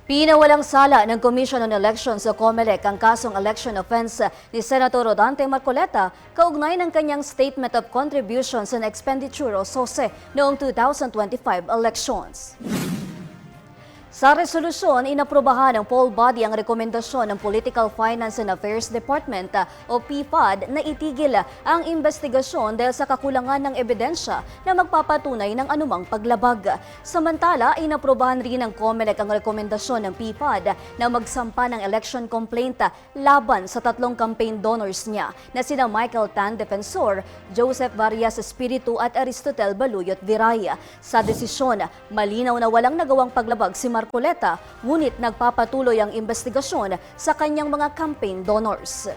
Pinawalang sala ng Commission on Elections o COMELEC ang kasong election offense ni Senator Rodante Marcoleta kaugnay ng kanyang Statement of Contributions and Expenditure o SOSE noong 2025 elections. Sa resolusyon, inaprubahan ng poll body ang rekomendasyon ng Political Finance and Affairs Department o PFAD na itigil ang investigasyon dahil sa kakulangan ng ebidensya na magpapatunay ng anumang paglabag. Samantala, inaprubahan rin ng COMELEC ang rekomendasyon ng PFAD na magsampa ng election complaint laban sa tatlong campaign donors niya na sina Michael Tan Defensor, Joseph Varias Espiritu at Aristotel Baluyot Viraya. Sa desisyon, malinaw na walang nagawang paglabag si Marcoleta, ngunit nagpapatuloy ang investigasyon sa kanyang mga campaign donors.